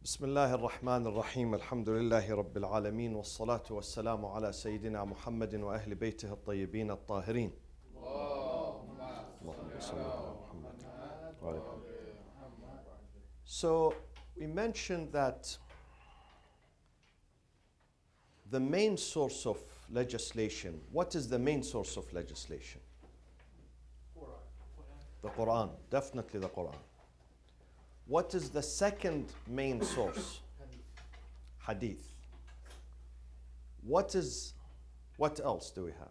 بسم الله الرحمن الرحيم الحمد لله رب العالمين والصلاة والسلام على سيدنا محمد وأهل بيته الطيبين الطاهرين اللهم صل على محمد وعلى آله. So we mentioned that the main source of legislation, what is the main source of legislation? The Quran, definitely the Quran. What is the second main source? Hadith. What else do we have?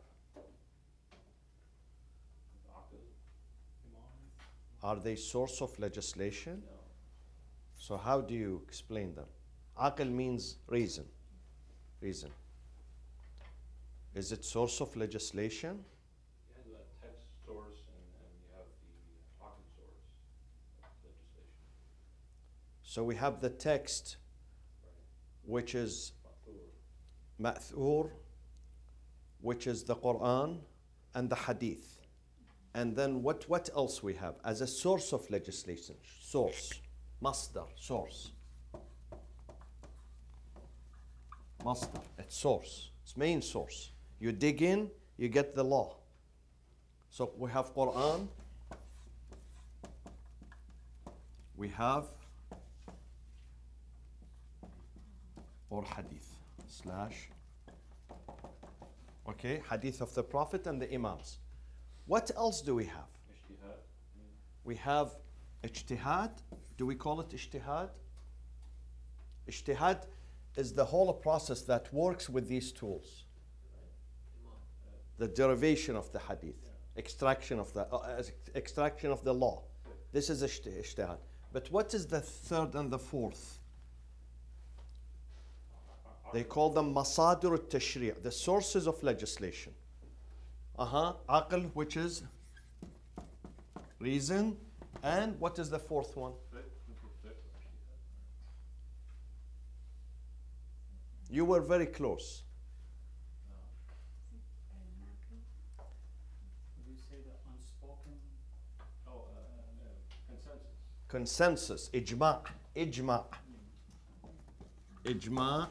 Are they source of legislation? So how do you explain them? Aql means reason. Reason. Is it source of legislation? You have the text source and you have the aql source of legislation. So we have the text, which is ma'thur, which is the Quran and the Hadith. And then what else we have as a source of legislation? Source. Masdar, source. Masdar, it's source. It's main source. You dig in, you get the law. So we have Quran. We have or hadith slash, okay, hadith of the Prophet and the Imams. What else do we have? Ijtihad. We have ijtihad. Do we call it ijtihad? Ijtihad is the whole process that works with these tools. The derivation of the hadith, extraction of the law. This is ijtihad. But what is the third and the fourth? They call them masadir al-tashri', the sources of legislation. Aql, which is reason, and what is the fourth one? You were very close. Would you say the unspoken? Consensus. Consensus, ijma'.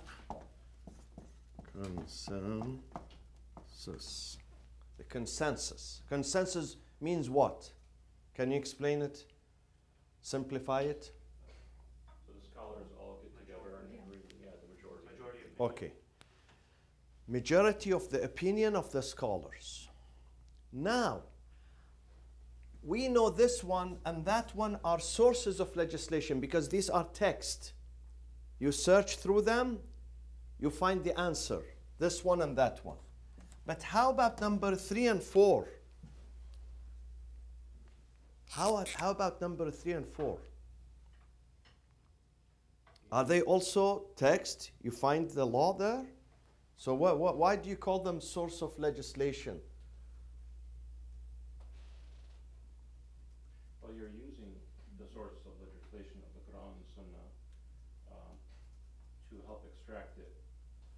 Consensus. The consensus. Consensus means what? Can you explain it? Simplify it? So the scholars all get together and agree, the majority. Okay. Majority of the opinion of the scholars. Now, we know this one and that one are sources of legislation because these are text. You search through them, you find the answer. This one and that one. But how about number 3 and 4? How about number 3 and 4? Are they also text? You find the law there? So why do you call them source of legislation? Well, you're using the source of legislation of the Quran and Sunnah to help extract it.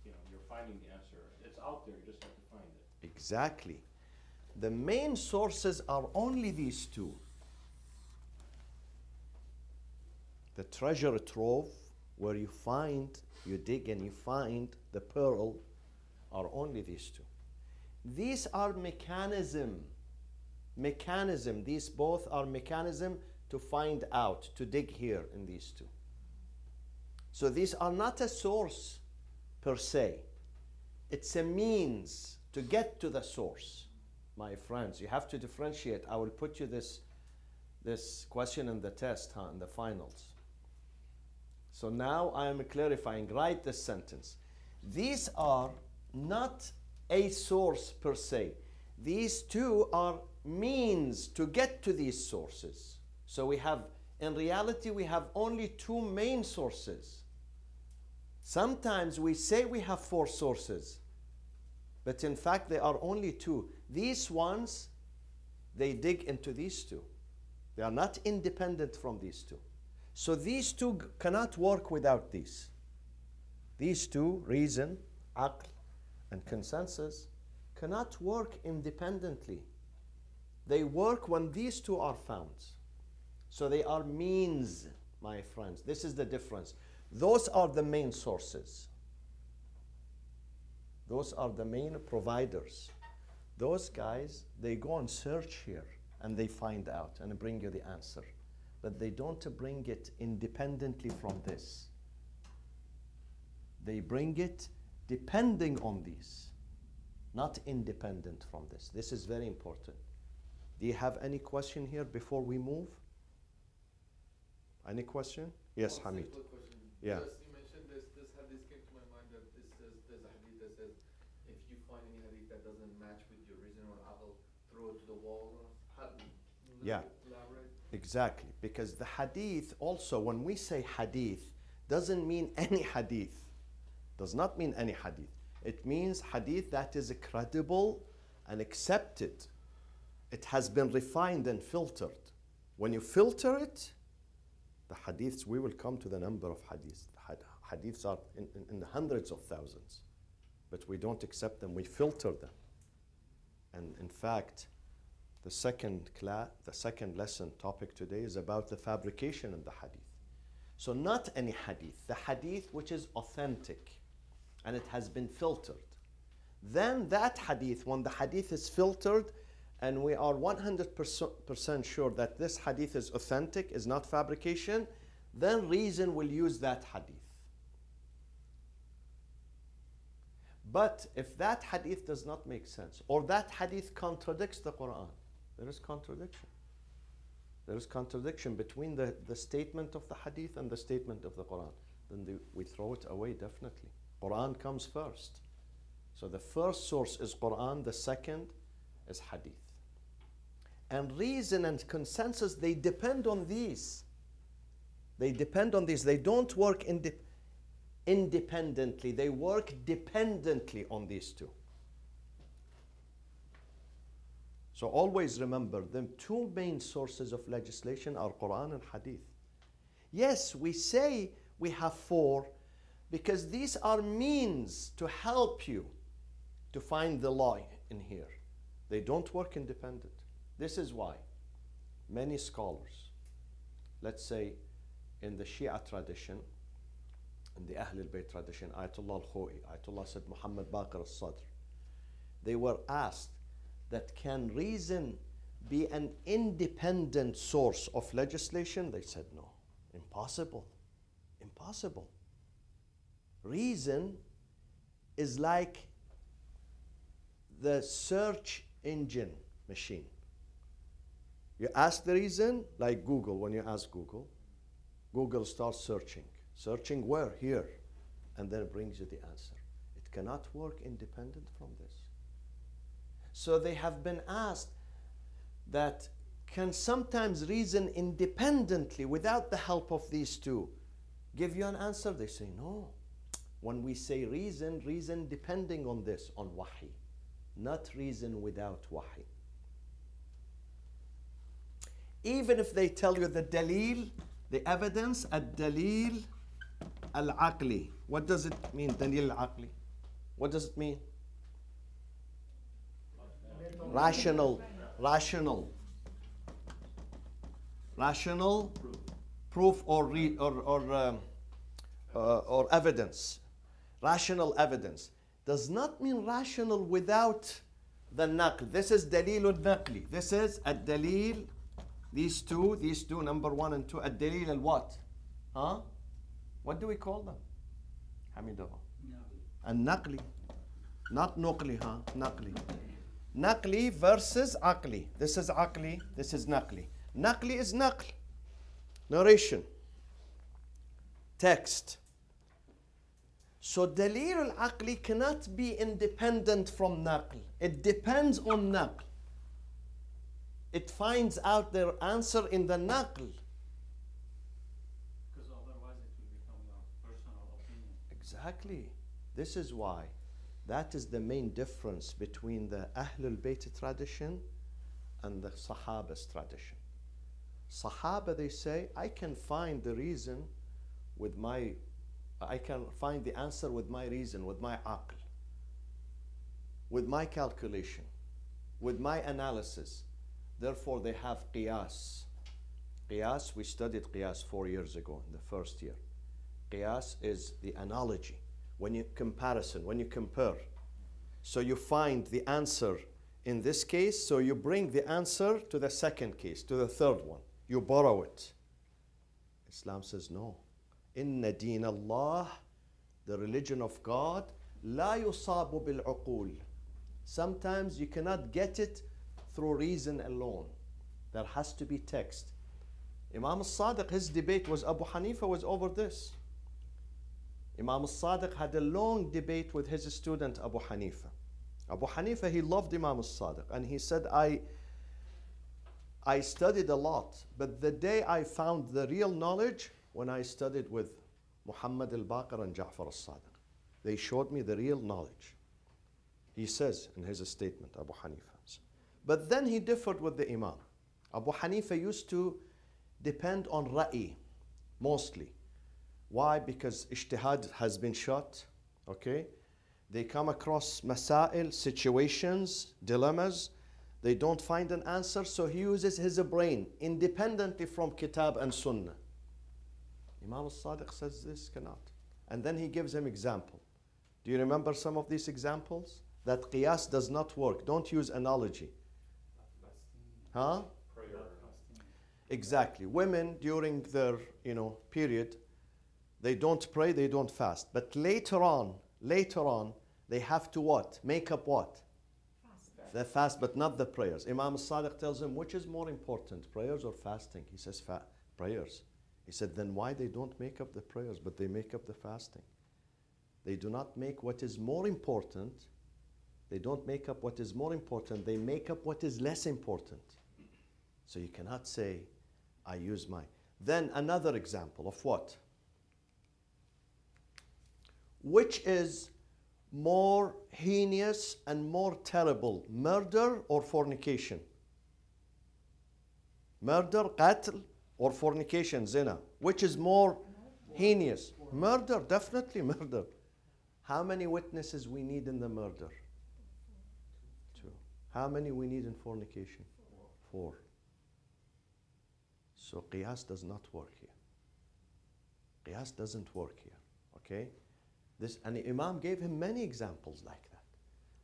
You're finding the answer. It's out there, you just have to find it. Exactly. The main sources are only these two. The treasure trove, where you dig and you find the pearl, are only these two. These are mechanism. These both are mechanism to find out, to dig here in these two. So these are not a source per se. It's a means to get to the source. My friends, you have to differentiate. I will put you this question in the test, in the finals. So now I am clarifying. Write this sentence. These are not a source per se. These two are means to get to these sources. So in reality, we have only two main sources. Sometimes we say we have 4 sources, but in fact, there are only 2. These ones, they dig into these 2. They are not independent from these 2. So these 2 cannot work without these. These 2, reason, aql, and consensus, cannot work independently. They work when these 2 are found. So they are means, my friends. This is the difference. Those are the main sources. Those are the main providers. Those guys, they go and search here and they find out and bring you the answer. But they don't bring it independently from this. They bring it depending on these, not independent from this. This is very important. Do you have any question here before we move? Any question? Yes, Hamid. Simple question. Yeah. Just you mentioned this hadith came to my mind that this says there's a hadith that says if you find any hadith that doesn't match with your reason or aql, throw it to the wall. Yeah. Elaborate. Exactly, because the hadith also, when we say hadith, doesn't mean any hadith. Does not mean any hadith. It means hadith that is credible and accepted. It has been refined and filtered. When you filter it, the hadiths, we will come to the number of hadiths. Hadiths are in the hundreds of thousands, but we don't accept them, we filter them. And in fact, the second lesson topic today is about the fabrication in the hadith. So not any hadith, the hadith which is authentic and it has been filtered. Then that hadith, when the hadith is filtered and we are 100% sure that this hadith is authentic, is not fabrication, then reason will use that hadith. But if that hadith does not make sense, or that hadith contradicts the Quran, there is contradiction. There is contradiction between the statement of the hadith and the statement of the Quran. Then we throw it away definitely. Quran comes first. So the first source is Quran, the second is hadith. And reason and consensus, they depend on these. They depend on these. They don't work independently. They work dependently on these two. So always remember, the two main sources of legislation are Quran and Hadith. Yes, we say we have four because these are means to help you to find the law in here. They don't work independent. This is why many scholars, let's say in the Shia tradition, in the Ahl al-Bayt tradition, Ayatollah al-Khoi, Ayatollah Said Muhammad Baqir al-Sadr, they were asked that can reason be an independent source of legislation? They said no, impossible, impossible. Reason is like the search engine machine. You ask the reason, like Google, when you ask Google, Google starts searching. Searching where? Here. And then it brings you the answer. It cannot work independent from this. So they have been asked that can sometimes reason independently without the help of these two give you an answer? They say no. When we say reason, reason depending on this, on wahi, not reason without wahi. Even if they tell you the dalil, the evidence, ad-dalil al-aqli. What does it mean, dalil al-aqli? What does it mean? Rational proof or evidence. Rational evidence does not mean rational without the naql. This is dalil al-naqli. This is ad-dalil. These two, number 1 and 2, ad-dalil al-what? Huh? What do we call them? Hamidullah. Al-naqli. Not nuqli, huh? Naqli. Naqli versus aqli. This is aqli, this is naqli. Naqli is naql, narration, text. So dalil al-aqli cannot be independent from naql. It depends on naql. It finds out their answer in the naql. Because otherwise it will become a personal opinion. Exactly. This is why. That is the main difference between the Ahl al-Bayt tradition and the Sahaba's tradition. Sahaba, they say, I can find the reason with I can find the answer with my reason, with my aql, with my calculation, with my analysis. Therefore, they have qiyas. Qiyas, we studied qiyas 4 years ago in the first year. Qiyas is the analogy. When you comparison, when you compare. So you find the answer in this case, so you bring the answer to the second case, to the third one. You borrow it. Islam says no. Inna deen Allah, the religion of God, la yusabu bil uqul. Sometimes you cannot get it through reason alone. There has to be text. Imam al-Sadiq, his debate was Abu Hanifa was over this. Imam al-Sadiq had a long debate with his student Abu Hanifa. Abu Hanifa, he loved Imam al-Sadiq, and he said, I studied a lot, but the day I found the real knowledge, when I studied with Muhammad al-Baqir and Ja'far al-Sadiq. They showed me the real knowledge. He says in his statement, Abu Hanifa. But then he differed with the Imam. Abu Hanifa used to depend on ra'i, mostly. Why? Because ijtihad has been shot, okay? They come across masail, situations, dilemmas. They don't find an answer, so he uses his brain independently from kitab and sunnah. Imam al-Sadiq says this cannot. And then he gives him example. Do you remember some of these examples? That qiyas does not work. Don't use analogy. Huh? Exactly. Women during their period, they don't pray, they don't fast. But later on, they have to what? Make up what? The fast, but not the prayers. Imam al-Sadiq tells him, which is more important, prayers or fasting? He says, prayers. He said, then why they don't make up the prayers, but they make up the fasting? They do not make what is more important. They don't make up what is more important. They make up what is less important. So you cannot say, I use my... Then another example of what? Which is more heinous and more terrible, murder or fornication? Murder, qatl, or fornication, zina? Which is more heinous? Murder, definitely murder. How many witnesses we need in the murder? 2. How many we need in fornication? 4. So qiyas does not work here. Qiyas doesn't work here, okay? And the Imam gave him many examples like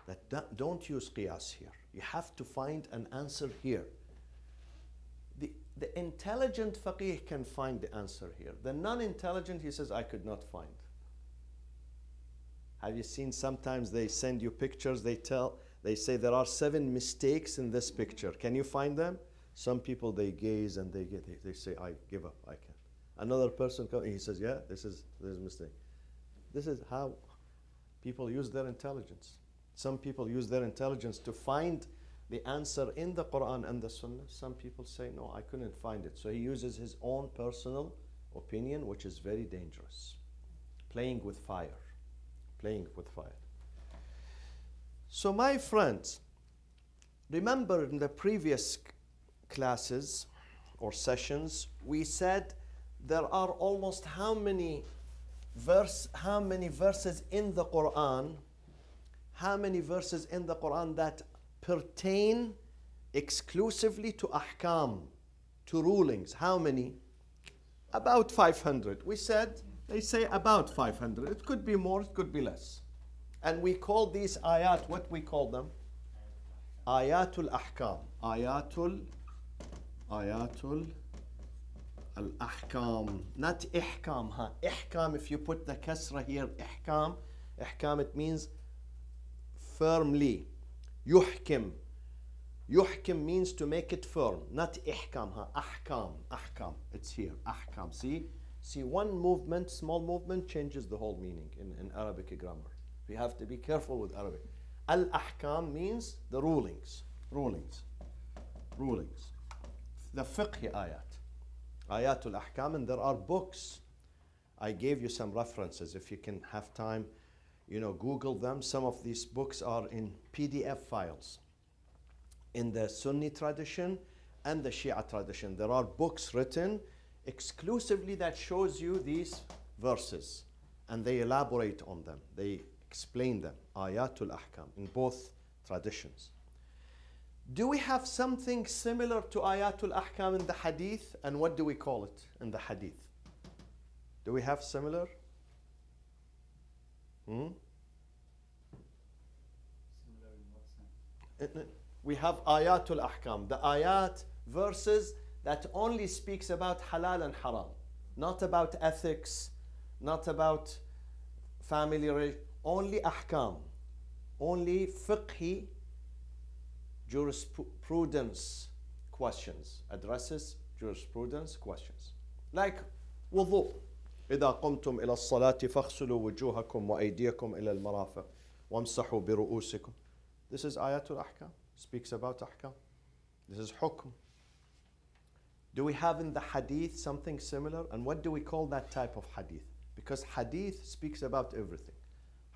that. Don't use qiyas here. You have to find an answer here. The intelligent faqih can find the answer here. The non-intelligent, he says, I could not find. Have you seen sometimes they send you pictures, they say there are 7 mistakes in this picture. Can you find them? Some people, they gaze and they say, I give up, I can't. Another person comes, he says, yeah, this is a mistake. This is how people use their intelligence. Some people use their intelligence to find the answer in the Quran and the Sunnah. Some people say, no, I couldn't find it. So he uses his own personal opinion, which is very dangerous. Playing with fire. Playing with fire. So my friends, remember in the previous classes or sessions, we said there are almost how many verses in the Quran, that pertain exclusively to ahkam, to rulings? How many? About 500. We said, they say about 500. It could be more, it could be less. And we call these ayat, what we call them? Ayatul ahkam. Ayatul al-ahkam. Not ihkam, huh? Ihkam, if you put the kasra here, ihkam. Ihkam, it means firmly. Yuhkim. Yuhkim means to make it firm. Not ihkam, huh? Ahkam. Ahkam. It's here. Ahkam. See, one movement, small movement, changes the whole meaning in Arabic grammar. We have to be careful with Arabic. Al-ahkam means the rulings. Rulings. The fiqh ayat. Ayatul ahkam, and there are books. I gave you some references. If you can have time, Google them. Some of these books are in PDF files. In the Sunni tradition and the Shia tradition, there are books written exclusively that shows you these verses, and they elaborate on them. They explain them. Ayatul ahkam in both traditions. Do we have something similar to Ayatul Ahkam in the Hadith? And what do we call it in the Hadith? Do we have similar? Hmm? Similar in what sense? We have ayatul ahkam, the ayat, verses that only speaks about halal and haram, not about ethics, not about family, only ahkam, only fiqhi jurisprudence questions, addresses jurisprudence questions. Like wudu. إذا قمتم إلى الصلاة فاغسلوا وجوهكم وأيديكم إلى المرافق وامسحوا برؤوسكم. This is ayatul ahkam, speaks about ahkam. This is hukm. Do we have in the hadith something similar? And what do we call that type of hadith? Because hadith speaks about everything.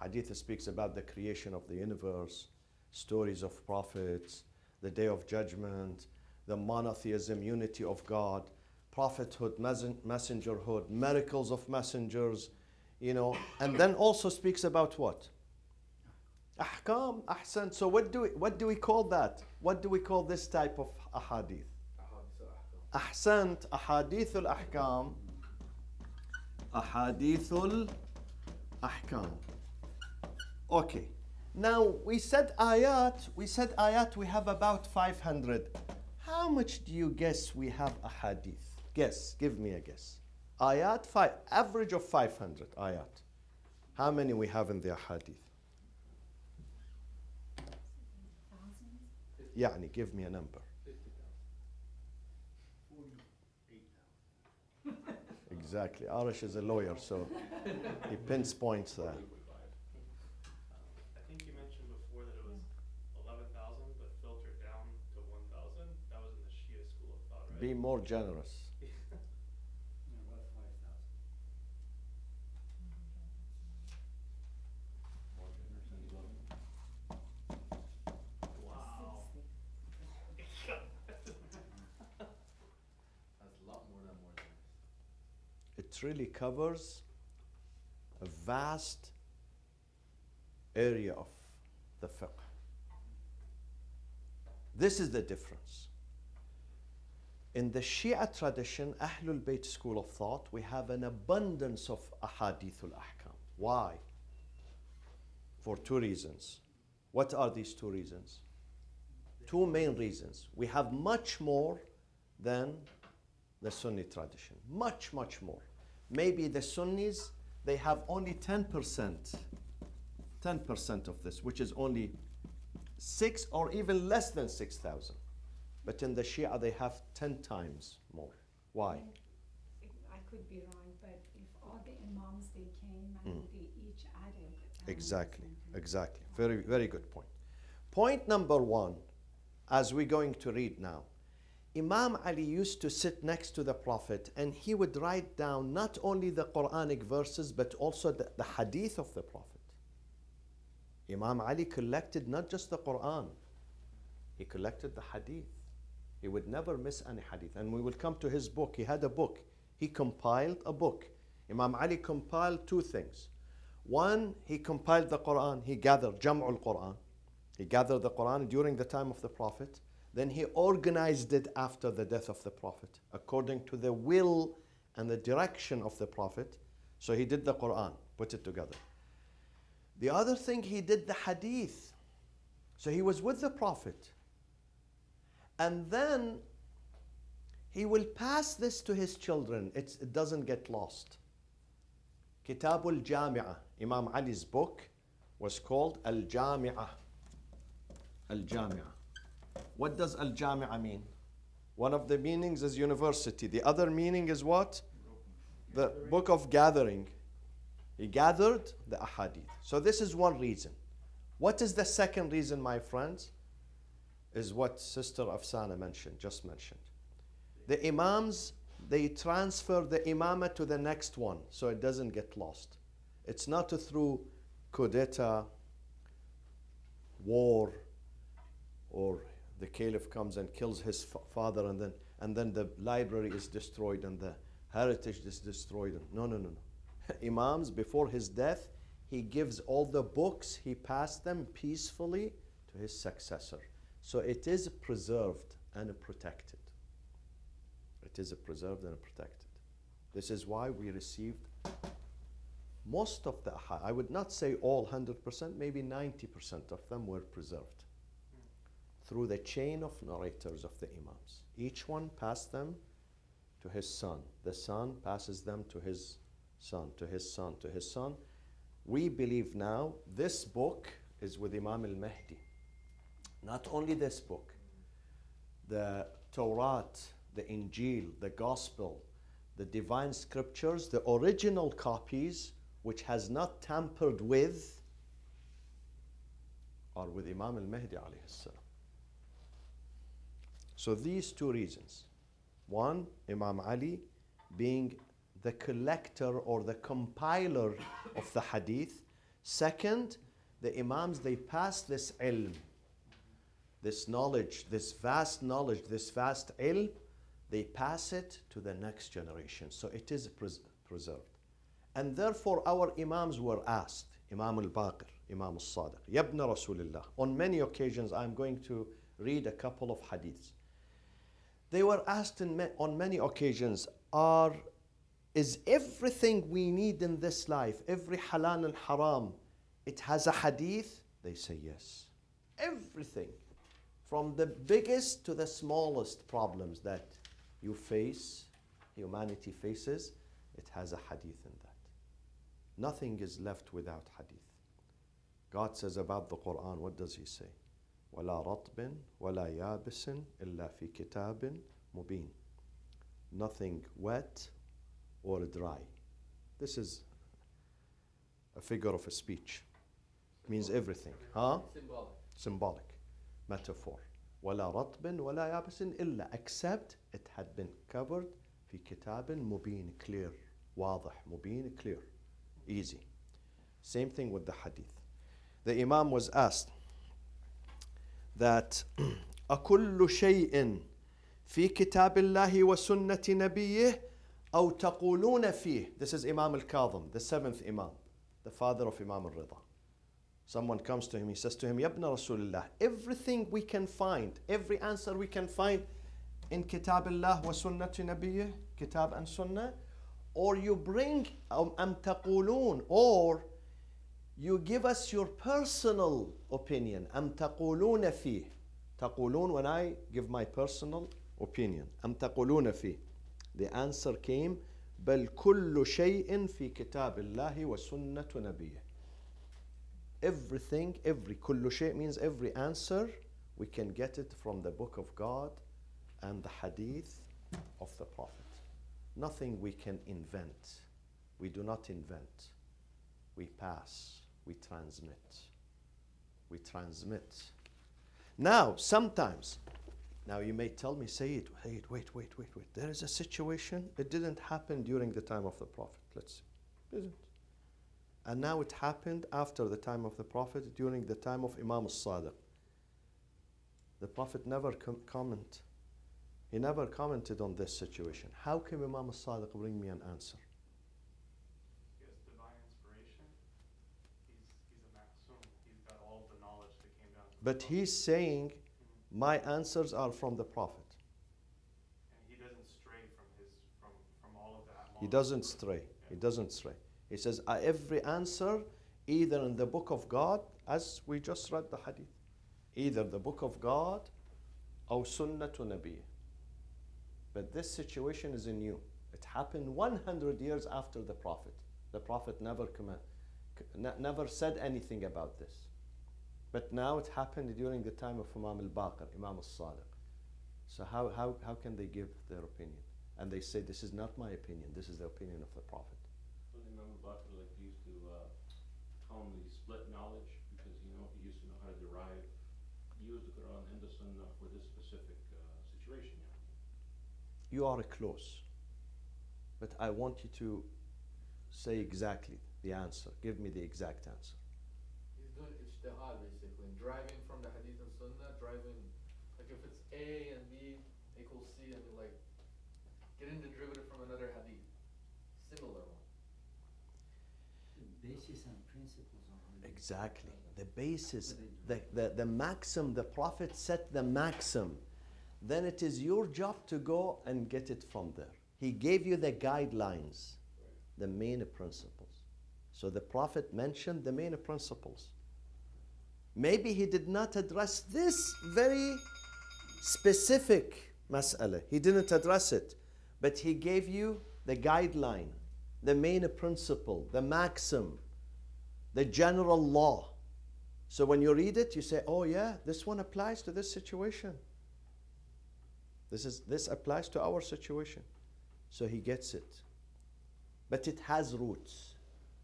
Hadith speaks about the creation of the universe, stories of prophets, the day of judgment, the monotheism, unity of God, prophethood, messengerhood, miracles of messengers, you know, and then also speaks about what? Ahkam, ahsan. So what do we call that? What do we call this type of ahadith? Ahsant, ahadithul ahkam. Ahadithul ahkam. Okay. Now we said ayat, we have about 500. How much do you guess we have ahadith? Guess, give me a guess. Ayat, average of 500 ayat. How many we have in the ahadith? Yani, give me a number. 48,000. Exactly. Arish is a lawyer, so he pinpoints that. I think you mentioned before that it was 11,000, but filtered down to 1,000. That was in the Shia school of thought, right? Be more generous. About 5,000. More generous than 11. Wow. That's a lot more than more than. It really covers a vast area of the fiqh. This is the difference. In the Shia tradition, Ahlul Bayt school of thought, we have an abundance of ahadithul ahkam. Why? For two reasons. What are these two reasons? Two main reasons. We have much more than the Sunni tradition. Much, much more. Maybe the Sunnis, they have only 10% of this, which is only 6 or even less than 6,000. But in the Shia, they have 10 times more. Why? I could be wrong, but if all the imams they came and they each added. Exactly, exactly. Very, very good point. Point number one, as we're going to read now, Imam Ali used to sit next to the Prophet and he would write down not only the Quranic verses but also the hadith of the Prophet. Imam Ali collected not just the Quran, he collected the hadith. He would never miss any hadith. And we will come to his book. He had a book. He compiled a book. Imam Ali compiled two things. One, he compiled the Quran. He gathered Jam'ul Quran. He gathered the Quran during the time of the Prophet. Then he organized it after the death of the Prophet, according to the will and the direction of the Prophet. So he did the Quran, put it together. The other thing, he did the hadith. So he was with the Prophet. And then he will pass this to his children. It doesn't get lost. Kitabul Jami'ah. Imam Ali's book was called Al-Jami'ah. Al-Jami'ah. What does Al-Jami'ah mean? One of the meanings is university. The other meaning is what? The book of gathering. He gathered the ahadith. So this is one reason. What is the second reason, my friends? Is what Sister Afsana just mentioned. The imams, they transfer the imamah to the next one so it doesn't get lost. It's not through coup d'etat, war, or the caliph comes and kills his father and then the library is destroyed and the heritage is destroyed. No. Imams, before his death, he gives all the books, he passed them peacefully to his successor. So it is preserved and protected. It is preserved and protected. This is why we received most of the, I would not say all 100%, maybe 90% of them were preserved through the chain of narrators of the Imams. Each one passed them to his son. The son passes them to his son, to his son, to his son. We believe now this book is with Imam al-Mahdi. Not only this book, the Torah, the Injil, the Gospel, the divine scriptures, the original copies, which has not tampered with, are with Imam al-Mahdi alayhi salam. So these two reasons. One, Imam Ali being the collector or the compiler of the hadith. Second, the Imams, they pass this ilm, this knowledge, this vast knowledge, this vast ilm, they pass it to the next generation. So it is preserved. And therefore our Imams were asked, Imam al-Baqir, Imam al-Sadiq, Yabna Rasulullah. On many occasions, I'm going to read a couple of hadiths. They were asked on many occasions, is everything we need in this life, every halal and haram, it has a hadith? They say yes. Everything, from the biggest to the smallest problems that you face, humanity faces, it has a hadith in that. Nothing is left without hadith. God says about the Quran, what does He say? وَلَا رَطْبٍ وَلَا يَابِسٍ إِلَّا فِي كِتَابٍ مُبِينٍ. Nothing wet or dry. This is a figure of a speech. It means everything. Huh? Symbolic. Symbolic. Metaphor. وَلَا رَطْبٍ وَلَا يَابِسٍ إِلَّا, except it had been covered في كتاب مبين, clear. واضح, مبين, clear. Easy. Same thing with the hadith. The Imam was asked that أكل شيء في كتاب الله وسنة نبيه أو تقولون فيه. This is Imam al-Kadhim, the seventh Imam, the father of Imam al-Rida. Someone comes to him, he says to him, Yabna Rasulullah, everything we can find, every answer we can find in Kitab Allah wa Sunnati Nabiyyih, Kitab and Sunnah, or you bring am taqulun, or you give us your personal opinion. Am taquluna fi. Taqulun, when I give my personal opinion. Am taquluna fi. The answer came, بل كل شيء في كتاب الله وسنة نبيه. Everything, every كل شيء means every answer, we can get it from the book of God and the hadith of the Prophet. Nothing we can invent. We do not invent. We pass. We transmit. We transmit. Now, sometimes, now you may tell me, Sayyid, wait. There is a situation, it didn't happen during the time of the Prophet. Let's see. Didn't. And now it happened after the time of the Prophet, during the time of Imam al-Sadiq. The Prophet never commented. He never commented on this situation. How can Imam al-Sadiq bring me an answer? He has divine inspiration. He's a ma'soom. He's got all the knowledge that came down. But he's saying, my answers are from the Prophet. And he doesn't stray from all of that. He doesn't stray. He doesn't stray. He says, every answer, either in the book of God, as we just read the hadith, either the book of God or Sunnatu Nabiyyih. But this situation is new. It happened 100 years after the Prophet. The Prophet never said anything about this. But now it happened during the time of Imam al-Baqir, Imam al-Sadiq. So how can they give their opinion? And they say, this is not my opinion, this is the opinion of the Prophet. So Imam al-Baqir used to calmly split knowledge because he used to know how to use the Quran and the Sunnah for this specific situation. You are close, but I want you to say exactly the answer. Give me the exact answer. He's doing ijtihad basically, driving from the hadith and sunnah, driving, like if it's A and B equals C, and like getting the derivative from another hadith, similar one. The basis and principles are Exactly. The basis, the maxim, the Prophet set the maxim. Then it is your job to go and get it from there. He gave you the guidelines, the main principles. So the Prophet mentioned the main principles. Maybe he did not address this very specific mas'ala. He didn't address it. But he gave you the guideline, the main principle, the maxim, the general law. So when you read it, you say, oh yeah, this one applies to this situation. This applies to our situation. So he gets it. But it has roots.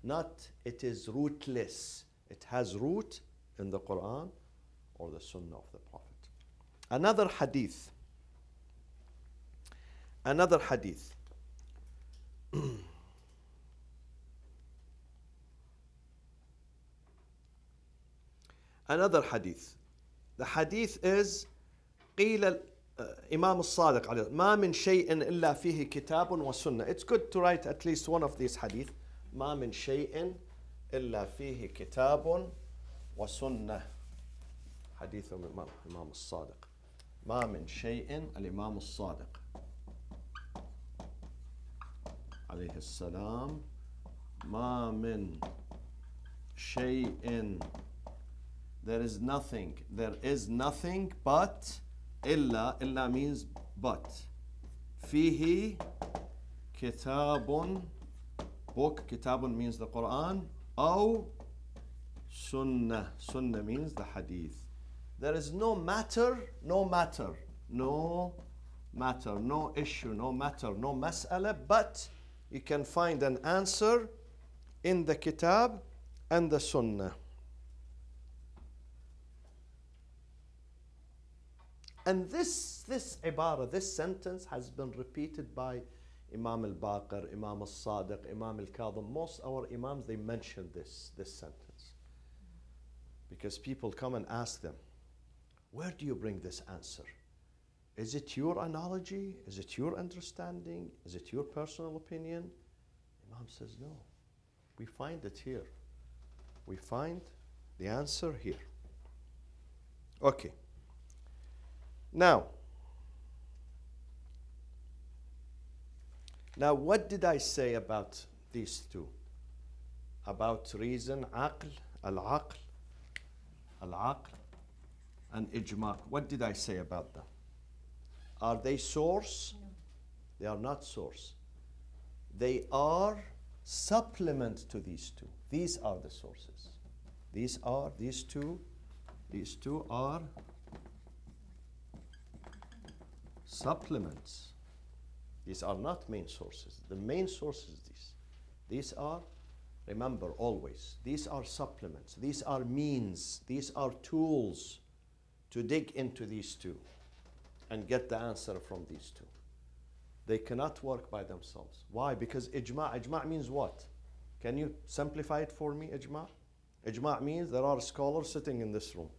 Not it is rootless. It has root in the Quran or the Sunnah of the Prophet. Another hadith. Another hadith. Another hadith. The hadith is قيل Imam al-Sadiq عليه ما من شيء إلا فيه كتاب وسنة. It's good to write at least one of these hadith. ما من شيء إلا فيه كتاب وسنة. حديث الإمام الصادق. ما من شيء الإمام الصادق عليه السلام ما من شيء there is nothing but إلا means but فيه كتاب book كتاب means the Quran أو sunnah means the hadith. There is no matter, no issue, no mas'ala, but you can find an answer in the kitab and the sunnah. And this ibara, this sentence has been repeated by Imam al-Baqir, Imam al-Sadiq, Imam al-Kadhim. Most our imams, they mention this sentence. Because people come and ask them, where do you bring this answer? Is it your analogy? Is it your understanding? Is it your personal opinion? Imam says, no. We find it here. We find the answer here. Okay. Now, what did I say about these two? About reason, aql, al-aql, and ijma'. What did I say about them? Are they source? No. They are not source. They are supplement to these two. These are the sources. These two are supplements. These are not main sources. The main source is these. These are, remember always, these are supplements. These are means. These are tools to dig into these two and get the answer from these two. They cannot work by themselves. Why? Because ijma' means what? Can you simplify it for me, ijma'? Ijma' means there are scholars sitting in this room.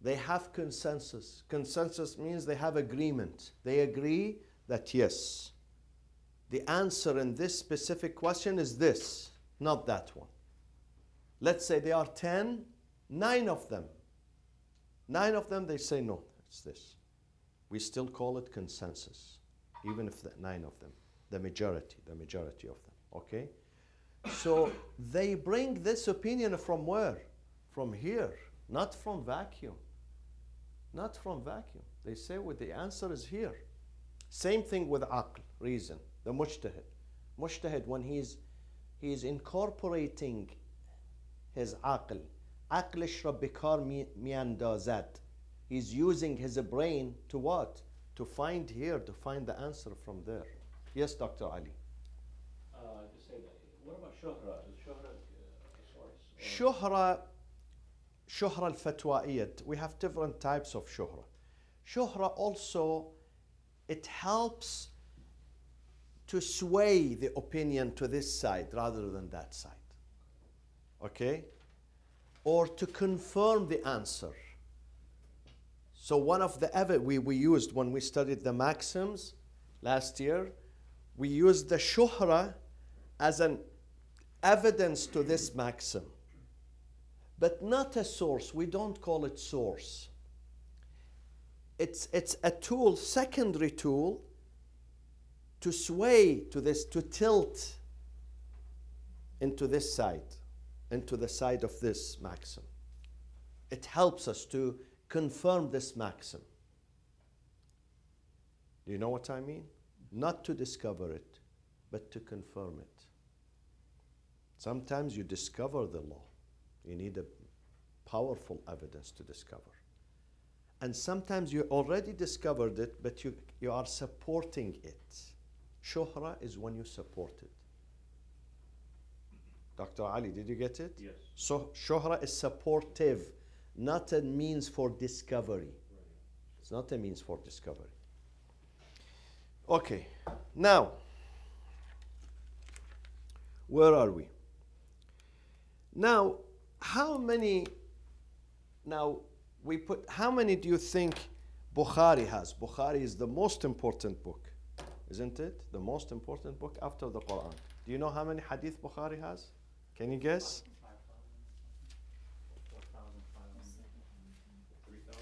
They have consensus. Consensus means they have agreement. They agree that yes, the answer in this specific question is this, not that one. Let's say they are 10, 9 of them they say no, it's this. We still call it consensus, even if the 9 of them, the majority of them, okay? So they bring this opinion from where? From here, not from vacuum. Not from vacuum. They say well, the answer is here. Same thing with aql, reason, the mujtahid. Mujtahid, when he's incorporating his aql, عقلش را بکار میاندازد. He's using his brain to what? To find the answer from there. Yes, Dr. Ali. Just say that. What about shuhra? Is shuhra a source? Shuhra al-fatwa'iyat. We have different types of shuhra. Shuhra also, it helps to sway the opinion to this side rather than that side. Okay? Or to confirm the answer. So one of the we used when we studied the maxims last year, we used the shuhra as an evidence to this maxim. But not a source. We don't call it source. It's a tool, secondary tool, to sway to this, to tilt into this side, into the side of this maxim. It helps us to confirm this maxim. Do you know what I mean? Not to discover it, but to confirm it. Sometimes you discover the law. You need a powerful evidence to discover. And sometimes you already discovered it, but you are supporting it. Shuhra is when you support it. Dr. Ali, did you get it? Yes. So shuhra is supportive, not a means for discovery. Right. It's not a means for discovery. Okay, now, where are we? Now, how many do you think Bukhari has? Bukhari is the most important book, isn't it? The most important book after the Quran. Do you know how many hadith Bukhari has? Can you guess? 3,000?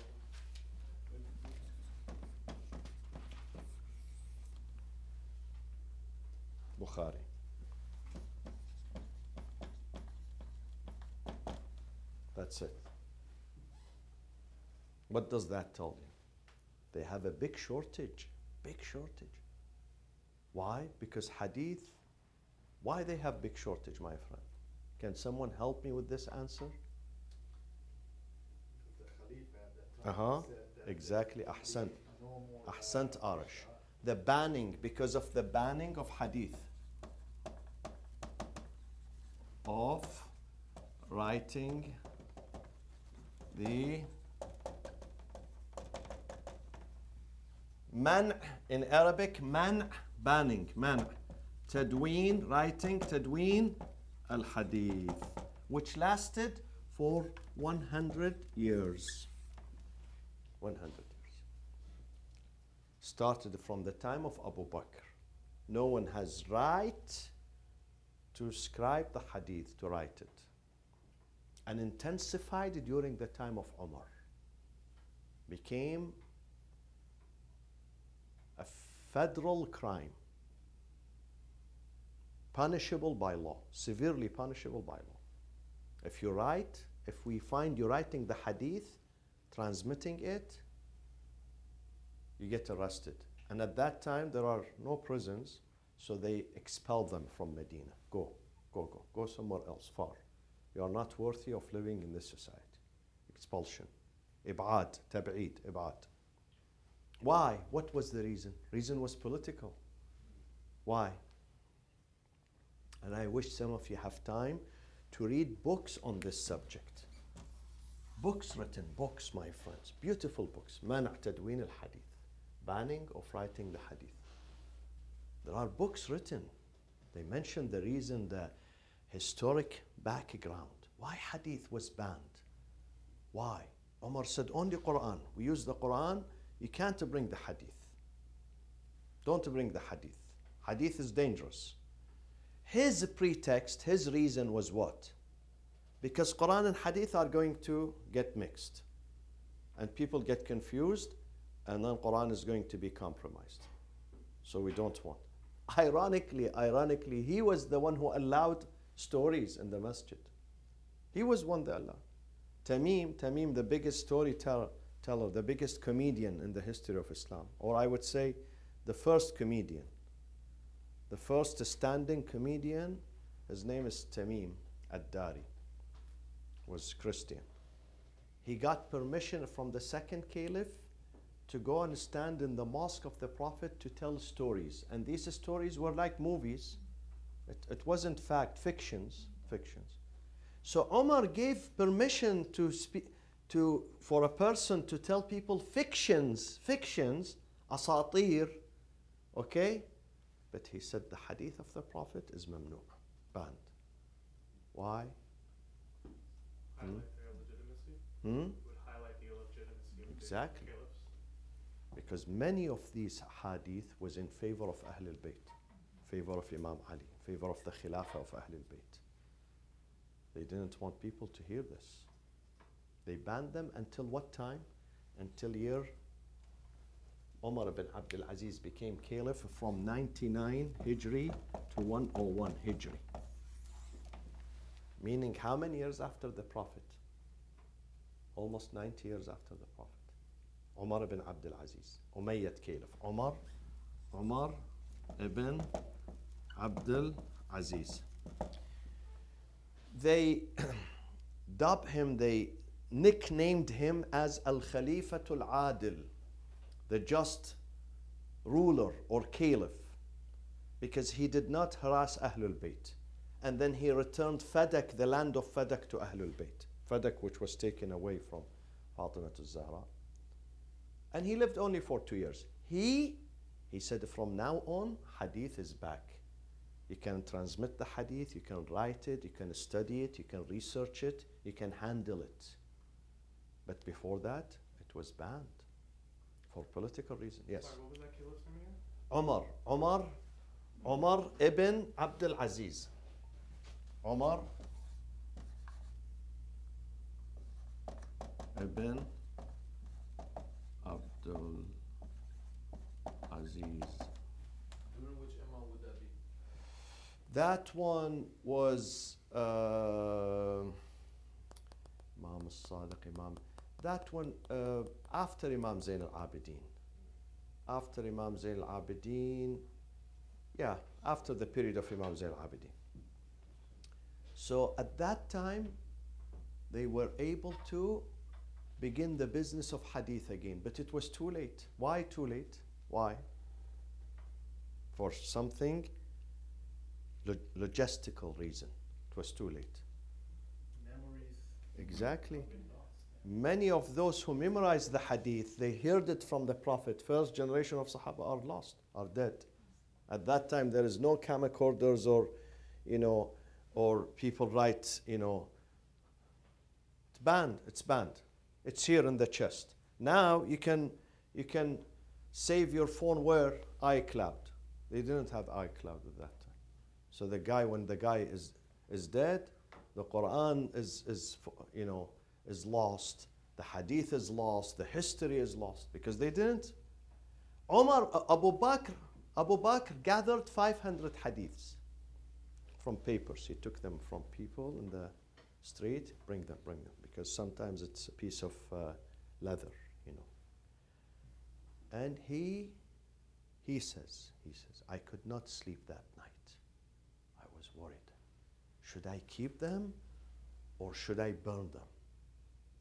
Bukhari. That's it. What does that tell you? They have a big shortage. Big shortage. Why? Because hadith. Why they have big shortage, my friend? Can someone help me with this answer? The Khalifa at that time Uh-huh. said that Exactly. there Ahsant. would be no more Ahsant Arash. The banning, because of the banning of hadith. Of writing the man in Arabic, man, banning, man. Tadween, writing, tadween al-hadith, which lasted for 100 years. 100 years. Started from the time of Abu Bakr. No one has right to scribe the hadith, to write it. And intensified during the time of Umar. Became a federal crime. Punishable by law, severely punishable by law. If we find you writing the hadith, transmitting it, you get arrested. And at that time, there are no prisons, so they expel them from Medina. Go somewhere else, far. You are not worthy of living in this society. Expulsion. Ib'ad, tab'id, ib'ad. Why? What was the reason? Reason was political. Why? And I wish some of you have time to read books on this subject. Books written, books, my friends, beautiful books. Mana' tadween al-hadith, banning of writing the hadith. There are books written. They mention the reason, the historic background. Why hadith was banned? Why? Umar said only Quran. We use the Quran. You can't bring the hadith. Don't bring the hadith. Hadith is dangerous. His pretext, his reason was what? Because Quran and hadith are going to get mixed. And people get confused, and then Quran is going to be compromised. So we don't want. Ironically, he was the one who allowed stories in the masjid. He was one that allowed. Tamim, the biggest storyteller, the biggest comedian in the history of Islam. Or I would say, the first comedian. The first standing comedian, his name is Tamim ad-Dari, was Christian. He got permission from the second caliph to go and stand in the mosque of the Prophet to tell stories. And these stories were like movies. It wasn't fictions. So Omar gave permission for a person to tell people fictions, asatir, okay? But he said the hadith of the Prophet is mamnu, banned. Why? Highlight their legitimacy. Hmm? Would highlight the illegitimacy of Exactly. the caliphs. Because many of these hadith was in favor of Ahl al-Bayt, favor of Imam Ali, favor of the Khilafah of Ahl al-Bayt. They didn't want people to hear this. They banned them until what time? Until year Umar ibn Abdul Aziz became caliph from 99 Hijri to 101 Hijri. Meaning how many years after the Prophet? Almost 90 years after the Prophet. Umar ibn Abdul Aziz, Umayyad Caliph. Umar ibn Abdul Aziz. They they nicknamed him as Al-Khalifatul Adil, the just ruler or caliph, because he did not harass Ahlul Bayt. And then he returned Fadak, the land of Fadak, to Ahlul Bayt. Fadak, which was taken away from Fatima al-Zahra. And he lived only for 2 years. He said, from now on, hadith is back. You can transmit the hadith, you can write it, you can study it, you can research it, you can handle it. But before that, it was banned for political reasons. Yes. Sorry, what was that caliph's name again? Umar ibn Abdul Aziz. Umar ibn Abdul Aziz. During which Imam would that be? That one was Imam al-Sadiq, that one after Imam Zain al-Abidin. After Imam Zain al-Abidin, yeah, after the period of Imam Zain al-Abidin. So at that time, they were able to begin the business of hadith again, but it was too late. Why too late? Why? For something logistical reason. It was too late. Memories. Exactly. Many of those who memorized the hadith, they heard it from the Prophet. First generation of Sahaba are lost, are dead. At that time, there is no camcorders or, or people write, it's banned. It's banned. It's here in the chest. Now you can save your phone where? iCloud. They didn't have iCloud at that time. So when the guy is dead, the Quran is lost, the hadith is lost, the history is lost, because they didn't. Abu Bakr gathered 500 hadiths from papers. He took them from people in the street, bring them, because sometimes it's a piece of leather, And he says, I could not sleep that night. I was worried. Should I keep them or should I burn them?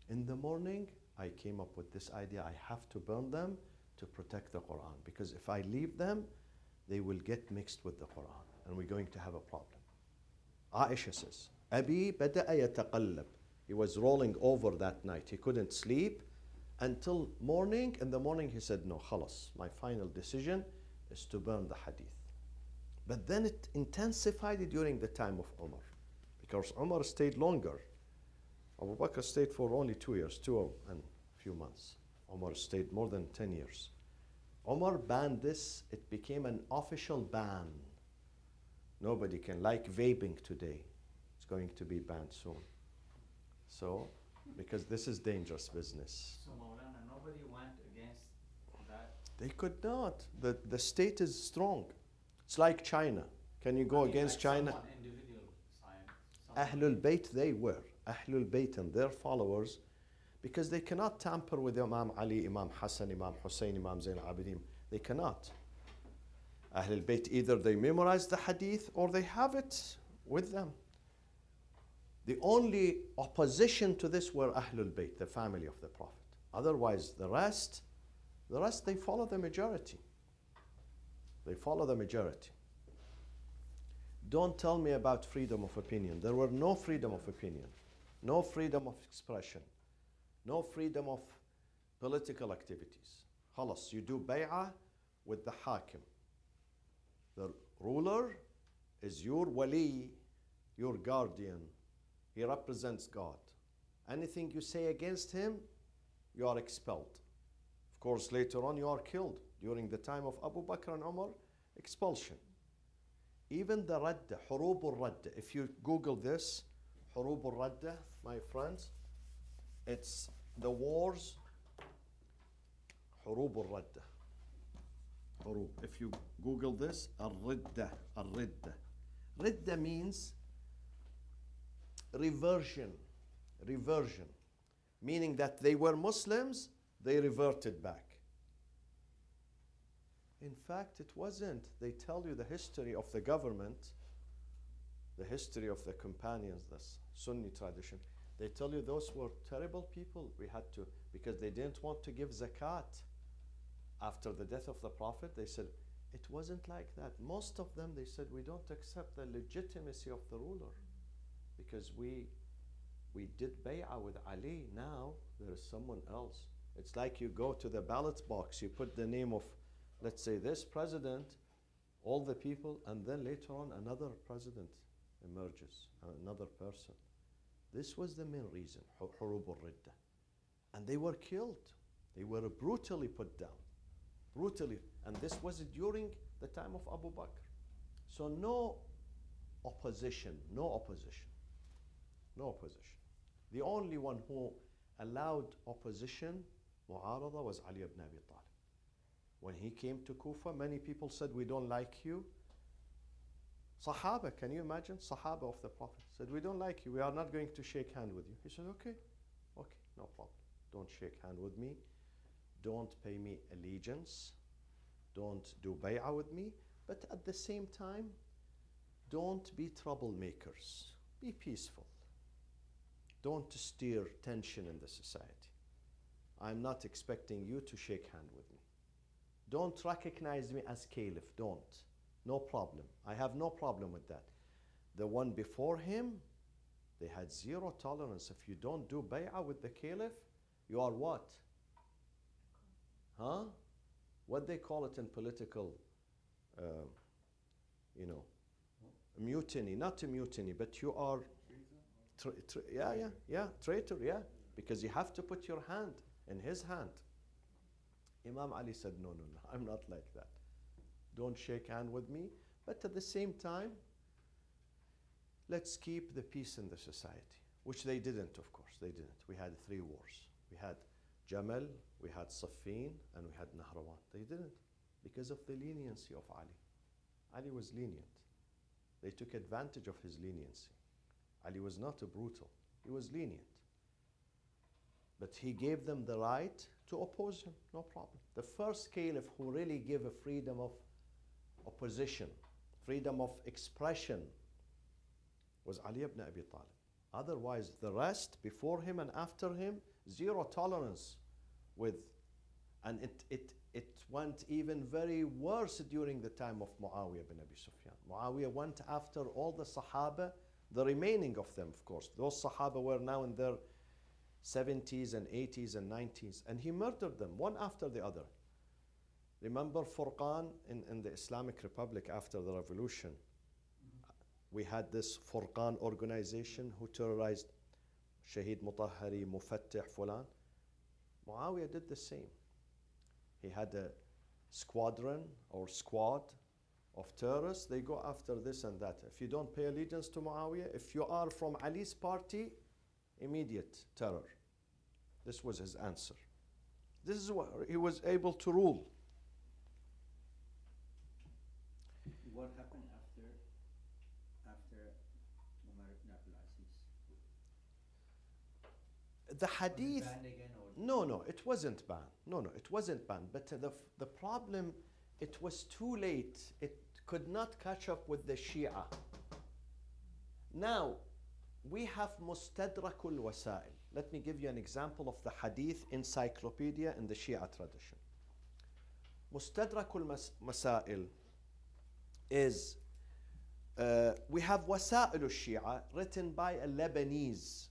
In the morning, I came up with this idea. I have to burn them to protect the Quran, because if I leave them, they will get mixed with the Quran and we're going to have a problem. Aisha says, Abi bada'a yataqallab. He was rolling over that night. He couldn't sleep until morning. In the morning, he said, no, khalas, my final decision is to burn the hadith. But then it intensified during the time of Umar, because Umar stayed longer. Abu Bakr stayed for only 2 years, 2 and a few months. Umar stayed more than 10 years. Umar banned this. It became an official ban. Nobody can, like vaping today. It's going to be banned soon. So, because this is dangerous business. So Maulana, nobody went against that? They could not. The state is strong. It's like China. Can you go against China? Someone individual signed. Ahlul Bayt, they were. Ahlul Bayt and their followers, because they cannot tamper with Imam Ali, Imam Hassan, Imam Hussein, Imam Zain al-Abidin. They cannot. Ahlul Bayt, either they memorize the hadith or they have it with them. The only opposition to this were Ahlul Bayt, the family of the Prophet. Otherwise, the rest, they follow the majority. They follow the majority. Don't tell me about freedom of opinion. There were no freedom of opinion, no freedom of expression, no freedom of political activities. Khalas, you do bay'ah with the hakim. The ruler is your wali, your guardian. He represents God. Anything you say against him, you are expelled. Of course, later on you are killed. During the time of Abu Bakr and Umar, expulsion. Even the Radda, Hurub al-Radda, if you Google this, Hurub al-Radda, my friends, it's the wars, Hurub al-Radda. Hurub. If you Google this, al-Ridda, al-Ridda. Ridda means reversion. Reversion. Meaning that they were Muslims, they reverted back. In fact, it wasn't. They tell you the history of the government, the history of the companions, the Sunni tradition. They tell you those were terrible people. We had to, because they didn't want to give zakat. After the death of the Prophet, they said, it wasn't like that. Most of them, they said, we don't accept the legitimacy of the ruler because we did bay'ah with Ali. Now there is someone else. It's like you go to the ballot box, you put the name of, let's say, this president, all the people, and then later on another president emerges, another person. This was the main reason, Hurub al-Ridda. And they were killed. They were brutally put down. Brutally. And this was during the time of Abu Bakr. So no opposition, no opposition, no opposition. The only one who allowed opposition, mu'arada, was Ali ibn Abi Talib. When he came to Kufa, many people said, we don't like you. Sahaba, can you imagine? Sahaba of the Prophet said, we don't like you. We are not going to shake hand with you. He said, okay, no problem. Don't shake hand with me. Don't pay me allegiance. Don't do bay'ah with me. But at the same time, don't be troublemakers. Be peaceful. Don't stir tension in the society. I'm not expecting you to shake hand with me. Don't recognize me as caliph. Don't. No problem. I have no problem with that. The one before him, they had zero tolerance. If you don't do bay'ah with the caliph, you are what? Huh? What they call it in political, mutiny. Not a mutiny, but you are, traitor, yeah. Because you have to put your hand in his hand. Imam Ali said, no, I'm not like that. Don't shake hand with me. But at the same time, let's keep the peace in the society. Which they didn't, of course. They didn't. We had 3 wars. We had Jamal, we had Siffin, and we had Nahrawan. They didn't. Because of the leniency of Ali. Ali was lenient. They took advantage of his leniency. Ali was not a brutal. He was lenient. But he gave them the right to oppose him, no problem. The first caliph who really gave a freedom of opposition, freedom of expression, was Ali ibn Abi Talib. Otherwise, the rest, before him and after him, zero tolerance with, and it went even very worse during the time of Muawiyah ibn Abi Sufyan. Muawiyah went after all the Sahaba, the remaining of them, of course. Those Sahaba were now in their 70s and 80s and 90s, and he murdered them one after the other. Remember Furqan in the Islamic Republic after the revolution? We had this Furqan organization who terrorized Shaheed Mutahhari, Mufattih, Fulan. Muawiyah did the same. He had a squadron or squad of terrorists. They go after this and that. If you don't pay allegiance to Muawiyah, if you are from Ali's party, immediate terror. This was his answer. This is what he was able to rule. What happened after Umar ibn Abdul Aziz? The hadith. Was it banned again, or No, it wasn't banned. No, it wasn't banned. But the problem, it was too late. It could not catch up with the Shia. Now, we have Mustadrakul Wasail. Let me give you an example of the hadith encyclopedia in the Shia tradition. Mustadrakul Masail is, we have Wasail al-Shia written by a Lebanese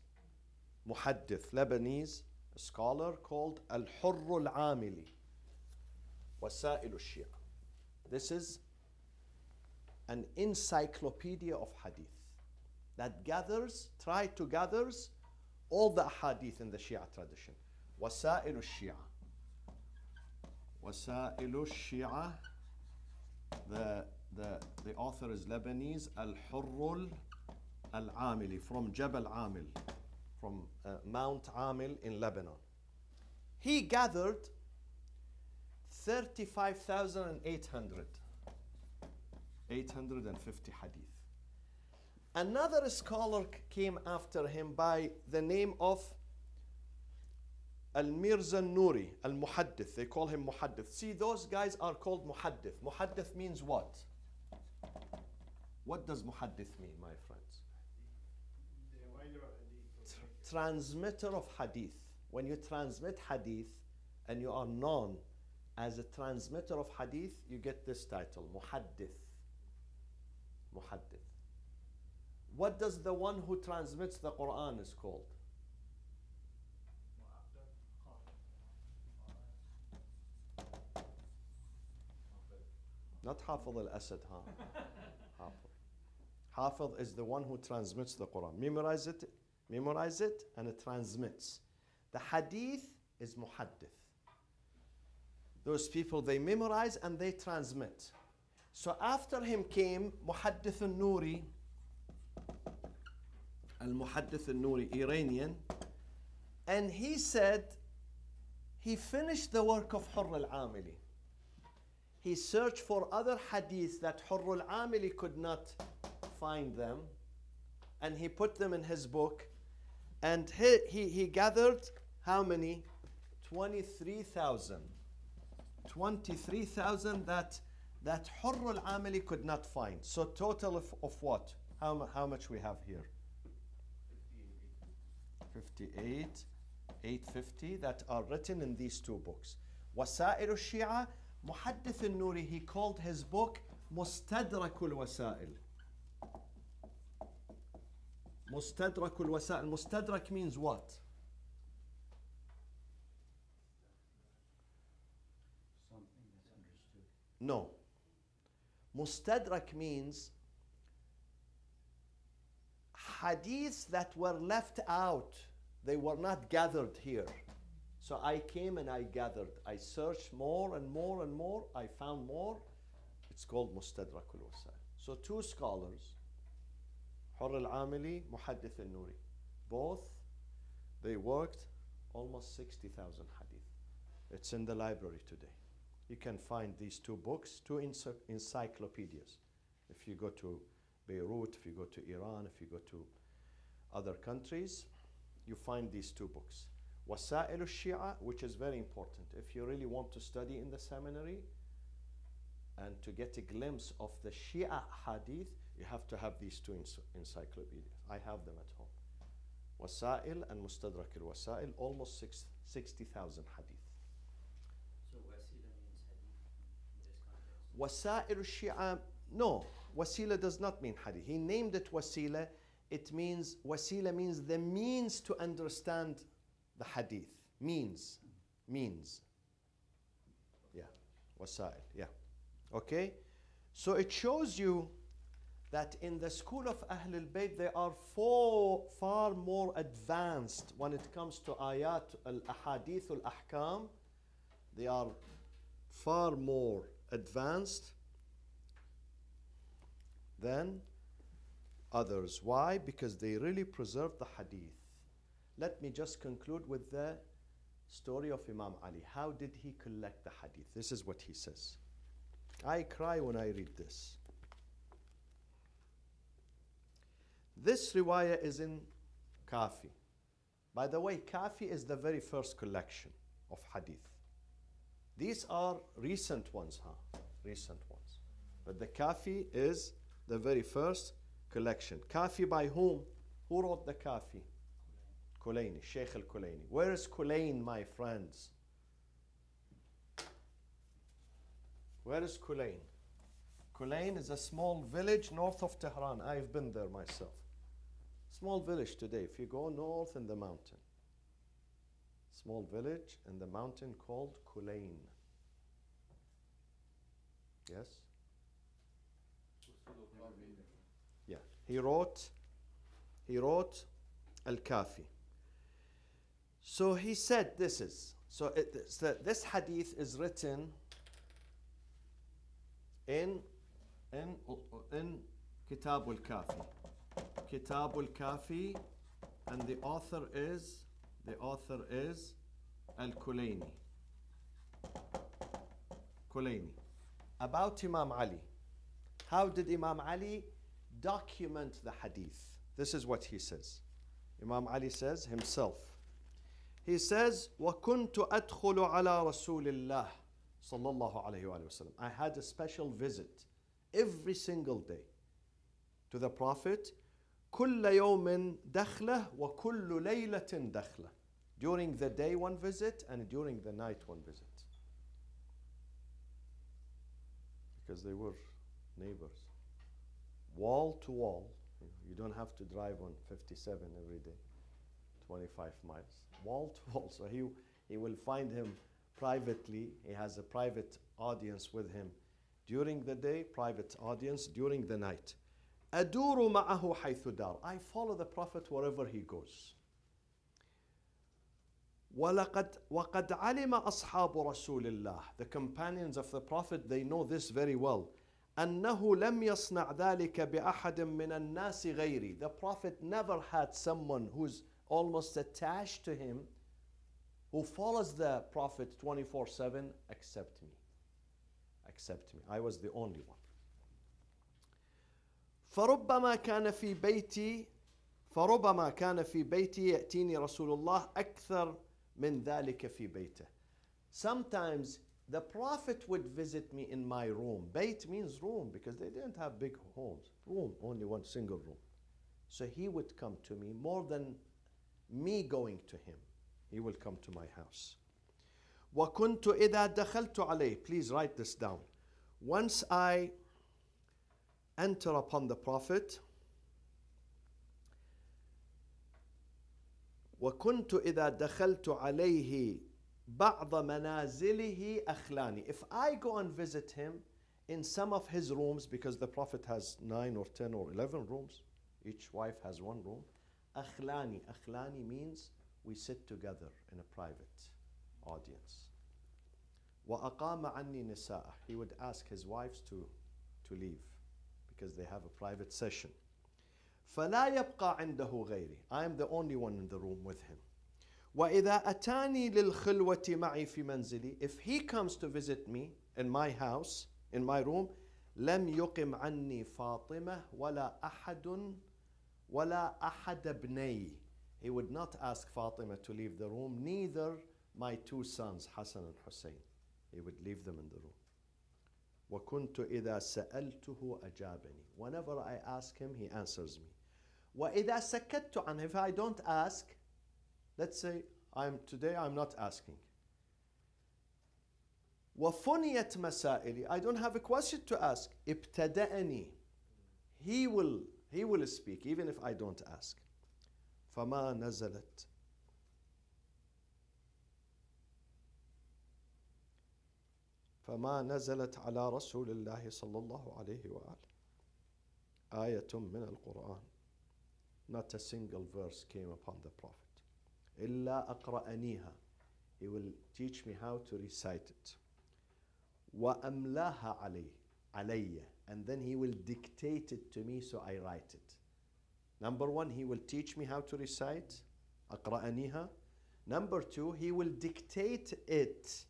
muhaddith, Lebanese scholar called Al-Hurr al-Amili. Wasail al-Shia. This is an encyclopedia of hadith that try to gather all the hadith in the Shia tradition. Wasail al-Shia. Wasail al-Shia. The author is Lebanese, Al-Hurr al-Amili, from Jabal Amil, from Mount Amil in Lebanon. He gathered 35,850 hadith. Another scholar came after him by the name of Al-Mirza Nuri, Al-Muhaddith. They call him Muhaddith. See, those guys are called Muhaddith. Muhaddith means what? What does Muhaddith mean, my friends? Transmitter of hadith. When you transmit hadith and you are known as a transmitter of hadith, you get this title, Muhaddith. Muhaddith. What does the one who transmits the Quran is called? Not Hafid al-Asad, huh? Hafid. Hafid is the one who transmits the Quran. Memorize it, and it transmits. The hadith is muhaddith. Those people, they memorize and they transmit. So after him came Muhaddith al-Nuri, Al-Muhaddith al-Nuri, Iranian, and he said he finished the work of Hurr al-Amili. He searched for other hadiths that Hurr al-Amili could not find them, and he put them in his book, and he gathered how many? 23,000. 23,000 that Hurr al-Amili could not find. So total of what? How much we have here? 58, 850 that are written in these two books. Wasa'il al-Shi'a, Muhaddith al-Nuri, he called his book Mustadrak al-Wasa'il. Mustadrak al-Wasa'il. Mustadrak means what? Something that's understood. No. Mustadrak means hadiths that were left out. They were not gathered here. So I came and I gathered. I searched more and more and more. I found more. It's called Mustadrak al-Wasa'il. So two scholars, Hurr al-Amili, Muhaddith al-Nuri, both, they worked almost 60,000 hadith. It's in the library today. You can find these two books, two encyclopedias. If you go to Beirut, if you go to Iran, if you go to other countries, you find these two books. Wasa'il al-Shi'a, which is very important. If you really want to study in the seminary and to get a glimpse of the Shia hadith, you have to have these two encyclopedias. I have them at home. Wasa'il and Mustadrak al-Wasa'il, almost 60,000 hadith. So wasila means hadith in this context? Wasa'il al-Shi'a, no. Wasila does not mean hadith. He named it wasila. It means, wasila means the means to understand the hadith. Means. Yeah. Wasa'il. Yeah. Okay? So it shows you that in the school of Ahlul Bayt, they are far more advanced when it comes to ayat al-ahadith al-ahkam. They are far more advanced than others. Why? Because they really preserve the hadith. Let me just conclude with the story of Imam Ali. How did he collect the hadith? This is what he says. I cry when I read this. This riwayah is in Kafi. By the way, Kafi is the very first collection of hadith. These are recent ones, huh? Recent ones. But the Kafi is the very first collection. Kafi by whom? Who wrote the Kafi? Kulaini, Sheikh al-Kulaini. Where is Kulain, my friends? Where is Kulain? Kulain is a small village north of Tehran. I've been there myself. Small village today. If you go north in the mountain. Small village in the mountain called Kulain. Yes? Yeah. He wrote Al-Kafi. So he said this hadith is written in Kitab al-Kafi. Kitab al-Kafi, and the author is Al-Kulaini. Kulaini. About Imam Ali. How did Imam Ali document the hadith. This is what he says. Imam Ali says himself. He says, وَكُنْتُ أَدْخُلُ عَلَى رَسُولِ اللَّهِ صلى الله عليه وآله وسلم. I had a special visit every single day to the Prophet. كُلَّ يَوْمٍ دَخْلَةٍ وَكُلُّ لَيْلَةٍ دَخْلَةٍ. During the day one visit and during the night one visit. Because they were neighbors. Wall to wall. You don't have to drive on 57 every day, 25 miles. Wall to wall. So he will find him privately. He has a private audience with him during the day, private audience during the night. أدور معه حيث دار. I follow the Prophet wherever he goes. وقد علم أصحاب رسول الله. The companions of the Prophet, they know this very well. أنه لم يصنع ذلك بأحد من الناس غيري. The Prophet never had someone who's almost attached to him, who follows the Prophet 24/7, except me. Except me. I was the only one. فربما كان في بيتي يأتيني رسول الله أكثر من ذلك في بيته. Sometimes the Prophet would visit me in my room. Bayt means room because they didn't have big homes. Room, only one single room. So he would come to me more than me going to him. He will come to my house. وَكُنْتُ إِذَا دَخَلْتُ عَلَيْهِ. Please write this down. Once I enter upon the Prophet, وَكُنْتُ إِذَا دَخَلْتُ عَلَيْهِ بَعْضَ مَنَازِلِهِ أَخْلَانِ. If I go and visit him in some of his rooms, because the Prophet has 9 or 10 or 11 rooms, each wife has one room. أخلاني. أخلاني means we sit together in a private audience. وَأَقَامَ عَنِّي نِسَاءَهُ. He would ask his wives to leave because they have a private session. فَلَا يَبْقَى عِنْدَهُ غَيْرِي. I am the only one in the room with him. وَإِذَا أَتَانِي لِلْخِلْوَةِ مَعِي فِي مَنْزِلِي. If he comes to visit me in my house, in my room, لَمْ يُقِمْ عَنِّي فَاطِمَةٌ وَلَا أَحَدٌ ابْنَيْ. He would not ask Fatima to leave the room, neither my 2 sons, Hassan and Hussein. He would leave them in the room. وَكُنْتُ إِذَا سَأَلْتُهُ أَجَابَنِي. Whenever I ask him, he answers me. وَإِذَا سَكَتْتُ عَنْهُ. If I don't ask, let's say today I'm not asking. وَفُنِيَتْ مَسَائِلِ. I don't have a question to ask. ابْتَدَأَنِي. He will speak even if I don't ask. فَمَا نَزَلَتْ. فما نزلت على رسول الله صلى الله عليه وآله آية من القرآن. Not a single verse came upon the Prophet. إلا أقرأنيها. He will teach me how to recite it. وأملاها علي. And then he will dictate it to me so I write it. Number 1, he will teach me how to recite. أقرأنيها. Number 2, he will dictate it,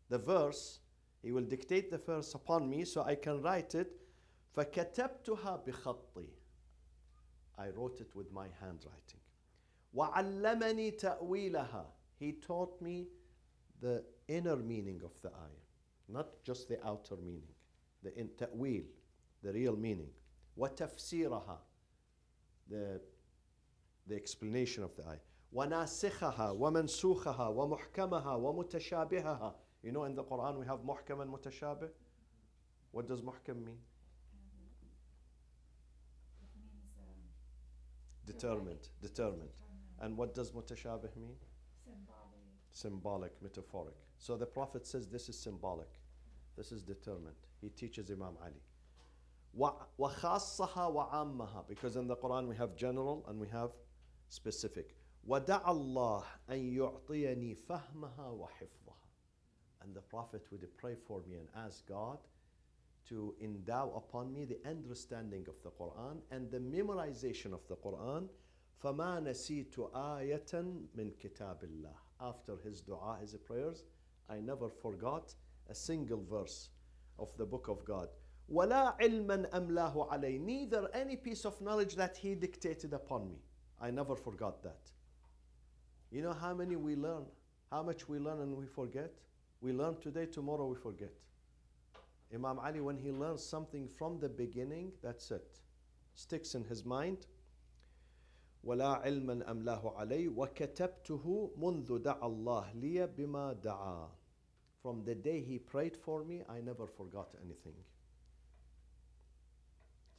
the verse. He will dictate the verse upon me so I can write it. فَكَتَبْتُهَا بِخَطِّي. I wrote it with my handwriting. وَعَلَّمَنِي تَأْوِيلَهَا. He taught me the inner meaning of the ayah, not just the outer meaning. The ta'wil, the real meaning. وَتَفْسِيرَهَا. The explanation of the ayah. وَنَاسِخَهَا وَمَنْسُوخَهَا وَمُحْكَمَهَا وَمُتَشَابِهَهَا. You know, in the Quran we have muhkam and mutashabih. What does muhkam mean? It means Determined. And what does mutashabih mean? symbolic. Symbolic, metaphoric. So the Prophet says this is symbolic. This is determined. He teaches Imam Ali. وَخَاصَّهَا وَعَامَّهَا. Because in the Quran we have general and we have specific. وَدَعَ اللَّهَ أَن يُعْطِيَنِي فَهْمَهَا وَحِفْظَهَا. And the Prophet would pray for me and ask God to endow upon me the understanding of the Quran and the memorization of the Quran. فَمَا نَسِيتُ آيَةً مِنْ كِتَابِ اللَّهِ. After his dua, his prayers, I never forgot a single verse of the book of God. وَلَا عِلْمًا أَمْلَاهُ عَلَيْهِ. Neither any piece of knowledge that he dictated upon me. I never forgot that. You know how many we learn? How much we learn and we forget? We learn today, tomorrow we forget. Imam Ali, when he learns something from the beginning, that's it. Sticks in his mind. وَلَا عِلْمًا أَمْلَاهُ عَلَيْهِ وَكَتَبْتُهُ مُنْذُ دَعَ اللَّهِ لِيَ بِمَا دَعَى. From the day he prayed for me, I never forgot anything.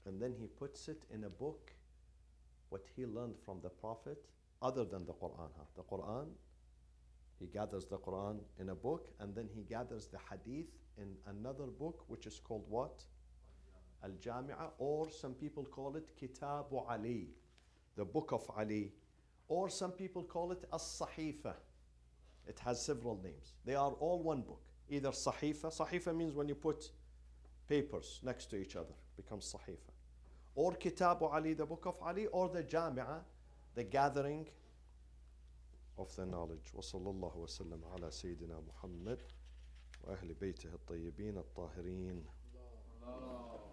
And then he puts it in a book, what he learned from the Prophet, other than the Quran. The Quran, he gathers the Quran in a book, and then he gathers the Hadith in another book, which is called what? Al-Jami'ah, or some people call it Kitabu Ali, the Book of Ali, or some people call it As-Sahifa. It has several names. They are all one book. Either Sahifa. Sahifa means when you put papers next to each other, becomes Sahifa. Or Kitabu Ali, the Book of Ali, or the Jami'ah, the gathering of the knowledge. وصلى الله وسلم على سيدنا محمد وأهل بيته الطيبين الطاهرين.